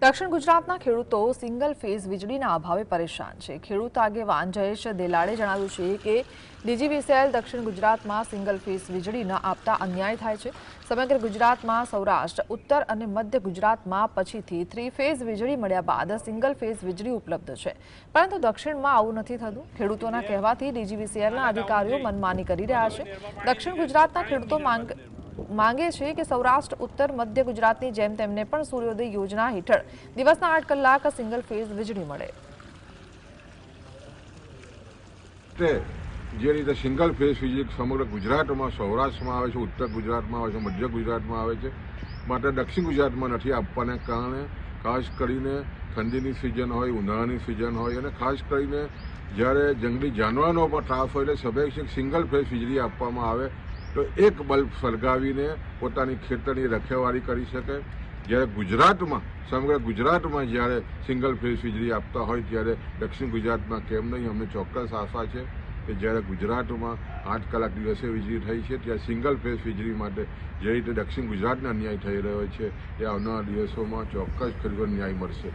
દક્ષિણ ગુજરાતના ખેડૂતો સિંગલ ફેઝ વીજળીના અભાવે પરેશાન છે। ખેડૂત આગેવાન જયેશ દેલાડે જણાવ્યું છે કે ડીજીવીસીએલ દક્ષિણ ગુજરાતમાં સિંગલ ફેઝ વીજળી ન આપતા અન્યાય થાય છે। સમગ્ર ગુજરાતમાં સૌરાષ્ટ્ર, ઉત્તર અને મધ્ય ગુજરાતમાં પછીથી 3 ફેઝ વીજળી મળ્યા બાદ સિંગલ ફેઝ વીજળી ઉપલબ્ધ છે, પરંતુ દક્ષિણમાં આવું નથી થતું। ખેડૂતોના કહેવાથી ડીજીવીસીએલના અધિકારીઓ મનમાની કરી રહ્યા છે। દક્ષિણ ગુજરાતના ખેડૂતો માંગે છે કે સૌરાષ્ટ્ર, ઉત્તર, મધ્ય ગુજરાતની જેમ તેમને પણ સૂર્યોદય યોજના હેઠળ દિવસના 8 કલાક સિંગલ ફેઝ વીજળી મળે। જે રીતે સિંગલ ફેઝ વીજળી સમગ્ર ગુજરાતમાં સૌરાષ્ટ્રમાં આવે છે, ઉત્તર ગુજરાતમાં આવે છે, મધ્ય ગુજરાતમાં આવે છે, માટે દક્ષિણ ગુજરાતમાં નથી આપવાને કારણે ખાસ કરીને ઠંડીની સિઝન હોય, ઉનાળાની સિઝન હોય અને ખાસ કરીને જ્યારે જંગલી જાનવરનો પણ ત્રાસ હોય એટલે સ્વાભાવિક સિંગલ ફેઝ વીજળી આપવામાં આવે તો એક બલ્બ સળગાવીને પોતાની ખેતરની રખેવાળી કરી શકે। જ્યારે ગુજરાતમાં સમગ્ર ગુજરાતમાં જ્યારે સિંગલ ફેઝ વીજળી આપતા હોય ત્યારે દક્ષિણ ગુજરાતમાં કેમ નહીં, અમને ચોક્કસ આશા છે કે જ્યારે ગુજરાતમાં 8 કલાક દિવસે વીજળી થઈ છે ત્યારે સિંગલ ફેઝ વીજળી માટે જે રીતે દક્ષિણ ગુજરાતને અન્યાય થઈ રહ્યો છે એ આવનારા દિવસોમાં ચોક્કસ ખેડૂતોને ન્યાય મળશે।